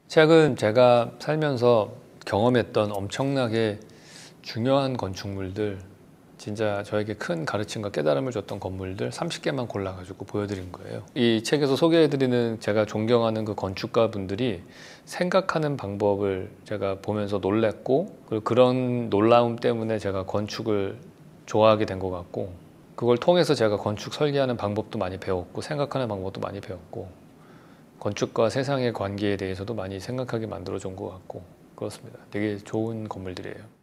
최근 제가 살면서 경험했던 엄청나게 중요한 건축물들, 진짜 저에게 큰 가르침과 깨달음을 줬던 건물들 30개만 골라가지고 보여드린 거예요. 이 책에서 소개해드리는 제가 존경하는 그 건축가 분들이 생각하는 방법을 제가 보면서 놀랬고, 그리고 그런 놀라움 때문에 제가 건축을 좋아하게 된 것 같고, 그걸 통해서 제가 건축 설계하는 방법도 많이 배웠고, 생각하는 방법도 많이 배웠고, 건축과 세상의 관계에 대해서도 많이 생각하게 만들어준 것 같고, 그렇습니다. 되게 좋은 건물들이에요.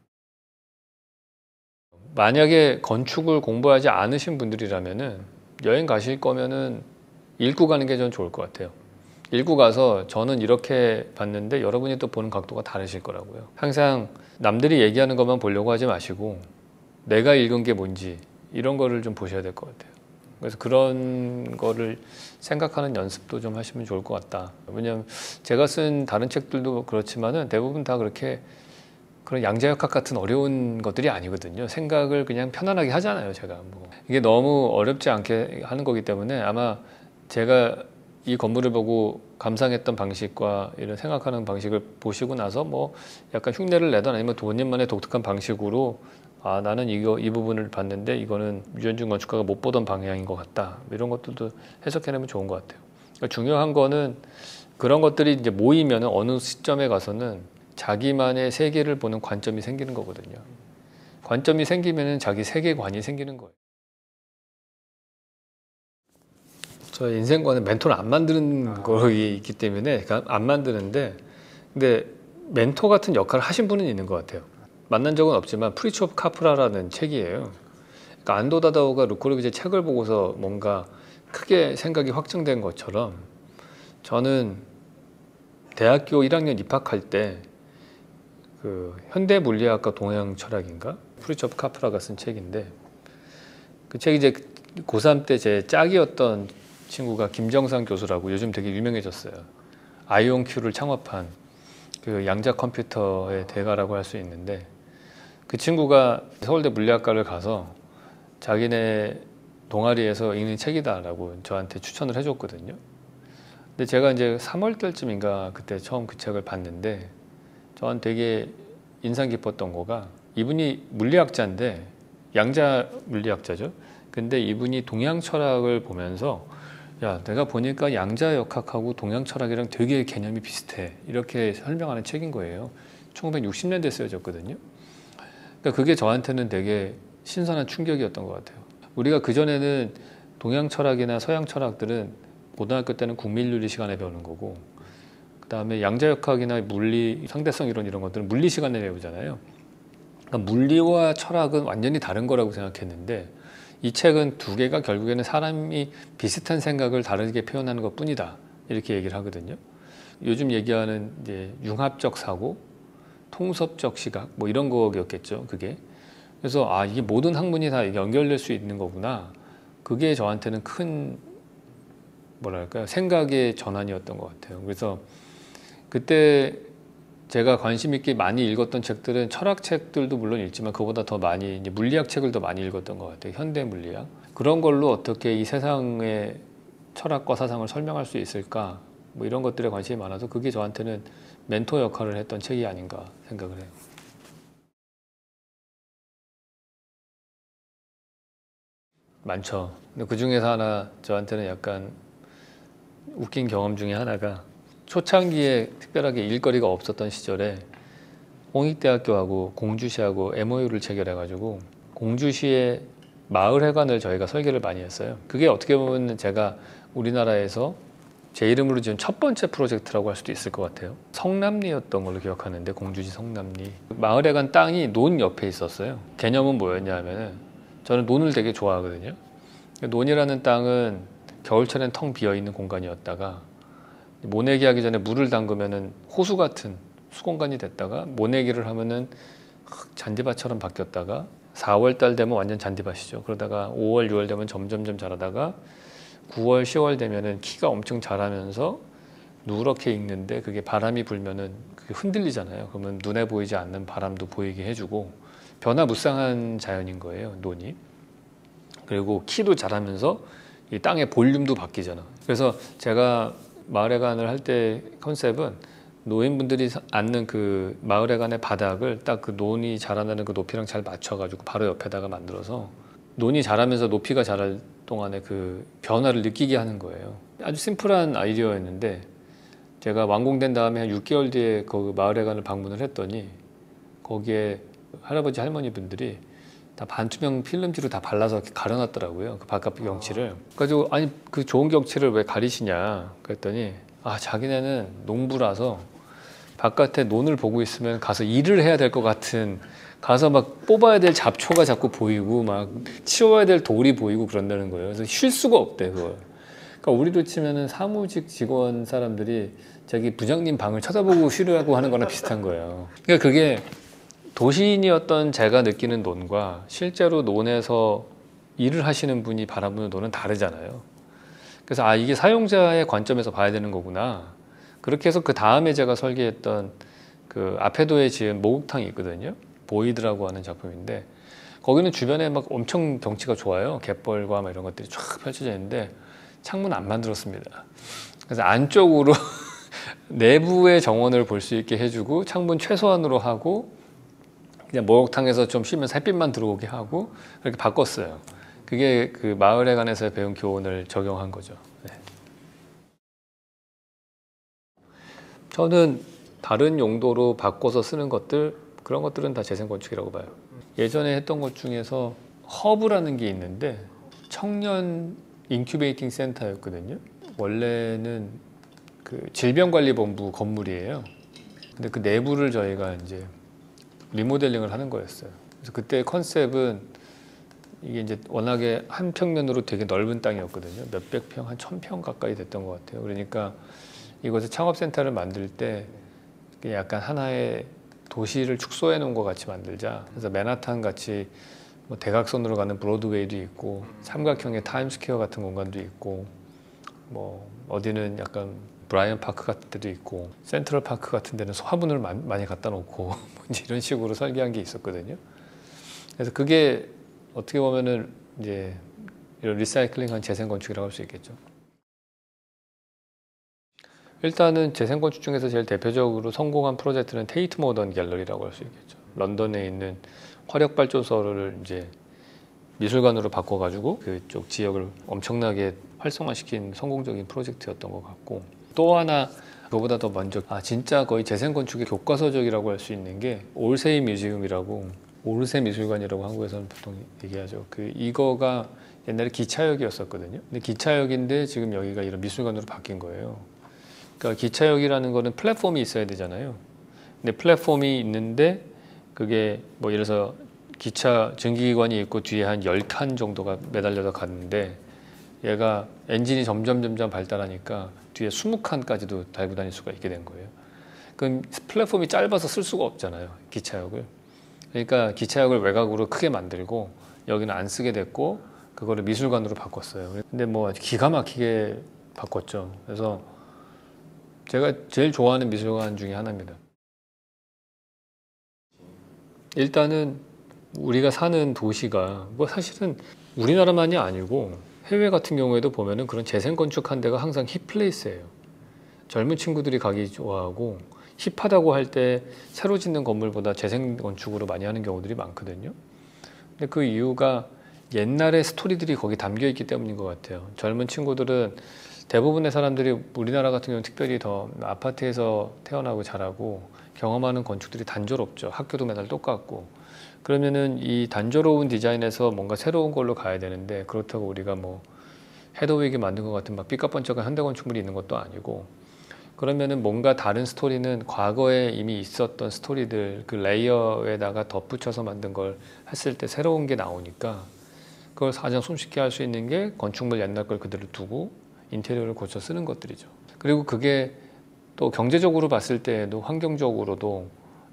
만약에 건축을 공부하지 않으신 분들이라면은 여행 가실 거면은 읽고 가는 게 전 좋을 것 같아요. 읽고 가서 저는 이렇게 봤는데 여러분이 또 보는 각도가 다르실 거라고요. 항상 남들이 얘기하는 것만 보려고 하지 마시고 내가 읽은 게 뭔지 이런 거를 좀 보셔야 될 것 같아요. 그래서 그런 거를 생각하는 연습도 좀 하시면 좋을 것 같다. 왜냐하면 제가 쓴 다른 책들도 그렇지만은 대부분 다 그렇게 그런 양자역학 같은 어려운 것들이 아니거든요. 생각을 그냥 편안하게 하잖아요, 제가. 이게 너무 어렵지 않게 하는 거기 때문에 아마 제가 이 건물을 보고 감상했던 방식과 이런 생각하는 방식을 보시고 나서 뭐 약간 흉내를 내던 아니면 본인만의 독특한 방식으로 아, 나는 이 부분을 봤는데 이거는 유현준 건축가가 못 보던 방향인 것 같다. 이런 것들도 해석해내면 좋은 것 같아요. 그러니까 중요한 거는 그런 것들이 이제 모이면 어느 시점에 가서는 자기만의 세계를 보는 관점이 생기는 거거든요. 관점이 생기면 자기 세계관이 생기는 거예요. 저 인생관은 멘토를 안 만드는 거에 있기 때문에 안 만드는데, 근데 멘토 같은 역할을 하신 분은 있는 것 같아요. 만난 적은 없지만 프리츠 오브 카프라라는 책이에요. 그러니까 안도 다다오가 루코르비제 책을 보고서 뭔가 크게 생각이 확정된 것처럼 저는 대학교 1학년 입학할 때 그 현대물리학과 동양철학인가? 프리츠 오브 카프라가 쓴 책인데, 그 책이 이제 고3 때 제 짝이었던 친구가 김정상 교수라고 요즘 되게 유명해졌어요. 아이온큐를 창업한 그 양자 컴퓨터의 대가라고 할 수 있는데, 그 친구가 서울대 물리학과를 가서 자기네 동아리에서 읽는 책이다라고 저한테 추천을 해줬거든요. 근데 제가 이제 3월 달쯤인가 그때 처음 그 책을 봤는데 저는 되게 인상 깊었던 거가, 이분이 물리학자인데 양자 물리학자죠. 근데 이분이 동양 철학을 보면서 야, 내가 보니까 양자 역학하고 동양 철학이랑 되게 개념이 비슷해. 이렇게 설명하는 책인 거예요. 1960년대에 쓰여졌거든요. 그러니까 그게 저한테는 되게 신선한 충격이었던 것 같아요. 우리가 그전에는 동양 철학이나 서양 철학들은 고등학교 때는 국민윤리 시간에 배우는 거고, 그 다음에 양자역학이나 물리, 상대성 이론 이런 것들은 물리 시간에 배우잖아요. 그러니까 물리와 철학은 완전히 다른 거라고 생각했는데, 이 책은 두 개가 결국에는 사람이 비슷한 생각을 다르게 표현하는 것 뿐이다, 이렇게 얘기를 하거든요. 요즘 얘기하는 이제 융합적 사고, 통섭적 시각, 뭐 이런 거였겠죠, 그게. 그래서 아, 이게 모든 학문이 다 연결될 수 있는 거구나. 그게 저한테는 큰 뭐랄까요, 생각의 전환이었던 것 같아요. 그래서 그때 제가 관심 있게 많이 읽었던 책들은 철학책들도 물론 읽지만 그보다 더 많이 이제 물리학 책을 더 많이 읽었던 것 같아요. 현대 물리학. 그런 걸로 어떻게 이 세상의 철학과 사상을 설명할 수 있을까? 뭐 이런 것들에 관심이 많아서 그게 저한테는 멘토 역할을 했던 책이 아닌가 생각을 해요. 많죠. 근데 그 중에서 하나 저한테는 약간 웃긴 경험 중에 하나가, 초창기에 특별하게 일거리가 없었던 시절에 홍익대학교하고 공주시하고 MOU를 체결해가지고 공주시의 마을회관을 저희가 설계를 많이 했어요. 그게 어떻게 보면 제가 우리나라에서 제 이름으로 지은 첫 번째 프로젝트라고 할 수도 있을 것 같아요. 성남리였던 걸로 기억하는데, 공주시 성남리. 마을회관 땅이 논 옆에 있었어요. 개념은 뭐였냐 하면은, 저는 논을 되게 좋아하거든요. 논이라는 땅은 겨울철엔 텅 비어있는 공간이었다가 모내기 하기 전에 물을 담그면은 호수 같은 수공간이 됐다가, 모내기를 하면은 잔디밭처럼 바뀌었다가 4월 달 되면 완전 잔디밭이죠. 그러다가 5월, 6월 되면 점점점 자라다가 9월, 10월 되면은 키가 엄청 자라면서 누렇게 익는데, 그게 바람이 불면은 그게 흔들리잖아요. 그러면 눈에 보이지 않는 바람도 보이게 해주고 변화무쌍한 자연인 거예요, 논이. 그리고 키도 자라면서 이 땅의 볼륨도 바뀌잖아. 그래서 제가 마을회관을 할 때 컨셉은 노인분들이 앉는 그 마을회관의 바닥을 딱 그 논이 자라나는 그 높이랑 잘 맞춰가지고 바로 옆에다가 만들어서 논이 자라면서 높이가 자랄 동안에 그 변화를 느끼게 하는 거예요. 아주 심플한 아이디어였는데 제가 완공된 다음에 한 6개월 뒤에 그 마을회관을 방문을 했더니 거기에 할아버지 할머니 분들이 다 반투명 필름지로 다 발라서 가려놨더라고요. 그 바깥 경치를. 그래가지고 아니 그 좋은 경치를 왜 가리시냐 그랬더니 아 자기네는 농부라서 바깥에 논을 보고 있으면 가서 일을 해야 될 것 같은, 가서 막 뽑아야 될 잡초가 자꾸 보이고 막 치워야 될 돌이 보이고 그런다는 거예요. 그래서 쉴 수가 없대 그걸. 그러니까 우리로 치면은 사무직 직원 사람들이 자기 부장님 방을 쳐다보고 쉬려고 하는 거랑 비슷한 거예요. 그러니까 그게 도시인이었던 제가 느끼는 논과 실제로 논에서 일을 하시는 분이 바라보는 논은 다르잖아요. 그래서 아 이게 사용자의 관점에서 봐야 되는 거구나. 그렇게 해서 그 다음에 제가 설계했던 그 아페도에 지은 목욕탕이 있거든요. 보이드라고 하는 작품인데 거기는 주변에 막 엄청 경치가 좋아요. 갯벌과 막 이런 것들이 쫙 펼쳐져 있는데 창문 안 만들었습니다. 그래서 안쪽으로 내부의 정원을 볼 수 있게 해주고 창문 최소한으로 하고 그냥 목욕탕에서 좀 쉬면서 햇빛만 들어오게 하고 그렇게 바꿨어요. 그게 그 마을회관에서 배운 교훈을 적용한 거죠. 네. 저는 다른 용도로 바꿔서 쓰는 것들, 그런 것들은 다 재생건축이라고 봐요. 예전에 했던 것 중에서 허브라는 게 있는데 청년 인큐베이팅 센터였거든요. 원래는 그 질병관리본부 건물이에요. 근데 그 내부를 저희가 이제 리모델링을 하는 거였어요. 그래서 그때 컨셉은 이게 이제 워낙에 한 평면으로 되게 넓은 땅이었거든요. 몇백 평, 한 1000평 가까이 됐던 것 같아요. 그러니까 이곳에 창업센터를 만들 때 약간 하나의 도시를 축소해 놓은 것 같이 만들자. 그래서 맨하탄 같이 뭐 대각선으로 가는 브로드웨이도 있고 삼각형의 타임스퀘어 같은 공간도 있고 뭐 어디는 약간 브라이언 파크 같은 데도 있고 센트럴 파크 같은 데는 화분을 많이 갖다 놓고 이런 식으로 설계한 게 있었거든요. 그래서 그게 어떻게 보면은 이제 이런 리사이클링한 재생건축이라고 할 수 있겠죠. 일단은 재생건축 중에서 제일 대표적으로 성공한 프로젝트는 테이트 모던 갤러리라고 할 수 있겠죠. 런던에 있는 화력발전소를 이제 미술관으로 바꿔가지고 그쪽 지역을 엄청나게 활성화시킨 성공적인 프로젝트였던 것 같고, 또 하나 그거보다 더 먼저 진짜 거의 재생건축의 교과서적이라고 할 수 있는 게 올세이 뮤지엄이라고, 올세 미술관이라고 한국에서는 보통 얘기하죠. 이거가 옛날에 기차역이었었거든요. 근데 기차역인데 지금 여기가 이런 미술관으로 바뀐 거예요. 그러니까 기차역이라는 거는 플랫폼이 있어야 되잖아요. 근데 플랫폼이 있는데 그게 뭐 예를 들어서 기차 증기기관이 있고 뒤에 한 10칸 정도가 매달려서 갔는데 얘가 엔진이 점점 발달하니까 뒤에 20칸까지도 달고 다닐 수가 있게 된 거예요. 그럼 플랫폼이 짧아서 쓸 수가 없잖아요, 기차역을. 그러니까 기차역을 외곽으로 크게 만들고 여기는 안 쓰게 됐고 그거를 미술관으로 바꿨어요. 근데 뭐 아주 기가 막히게 바꿨죠. 그래서 제가 제일 좋아하는 미술관 중에 하나입니다. 일단은 우리가 사는 도시가 뭐 사실은 우리나라만이 아니고 해외 같은 경우에도 보면은 그런 재생건축한 데가 항상 힙플레이스예요. 젊은 친구들이 가기 좋아하고 힙하다고 할 때 새로 짓는 건물보다 재생건축으로 많이 하는 경우들이 많거든요. 근데 그 이유가 옛날의 스토리들이 거기 담겨 있기 때문인 것 같아요. 젊은 친구들은 대부분의 사람들이 우리나라 같은 경우는 특별히 더 아파트에서 태어나고 자라고 경험하는 건축들이 단조롭죠. 학교도 맨날 똑같고. 그러면은 이 단조로운 디자인에서 뭔가 새로운 걸로 가야 되는데, 그렇다고 우리가 뭐 헤더윅이 만든 것 같은 막 삐까뻔쩍한 현대 건축물이 있는 것도 아니고, 그러면은 뭔가 다른 스토리는 과거에 이미 있었던 스토리들 그 레이어에다가 덧붙여서 만든 걸 했을 때 새로운 게 나오니까 그걸 가장 손쉽게 할 수 있는 게 건축물 옛날 걸 그대로 두고 인테리어를 고쳐 쓰는 것들이죠. 그리고 그게 또 경제적으로 봤을 때에도 환경적으로도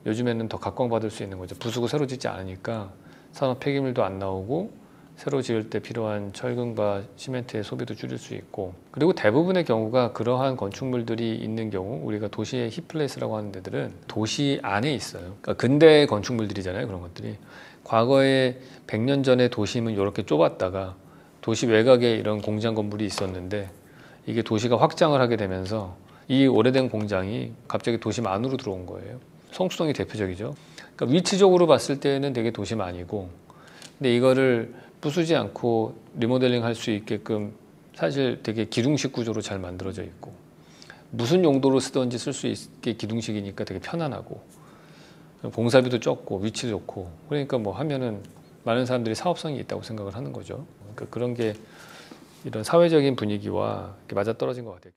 요즘에는 더 각광받을 수 있는 거죠. 부수고 새로 짓지 않으니까 산업 폐기물도 안 나오고 새로 지을 때 필요한 철근과 시멘트의 소비도 줄일 수 있고, 그리고 대부분의 경우가 그러한 건축물들이 있는 경우 우리가 도시의 힙플레이스라고 하는 데들은 도시 안에 있어요. 그러니까 근대 건축물들이잖아요. 그런 것들이 과거에 100년 전에 도심은 이렇게 좁았다가 도시 외곽에 이런 공장 건물이 있었는데 이게 도시가 확장을 하게 되면서 이 오래된 공장이 갑자기 도심 안으로 들어온 거예요. 성수동이 대표적이죠. 그러니까 위치적으로 봤을 때는 되게 도심 아니고, 근데 이거를 부수지 않고 리모델링 할 수 있게끔 사실 되게 기둥식 구조로 잘 만들어져 있고, 무슨 용도로 쓰던지 쓸 수 있게 기둥식이니까 되게 편안하고, 공사비도 적고 위치 좋고, 그러니까 뭐 하면은 많은 사람들이 사업성이 있다고 생각을 하는 거죠. 그러니까 그런 게 이런 사회적인 분위기와 맞아떨어진 것 같아요.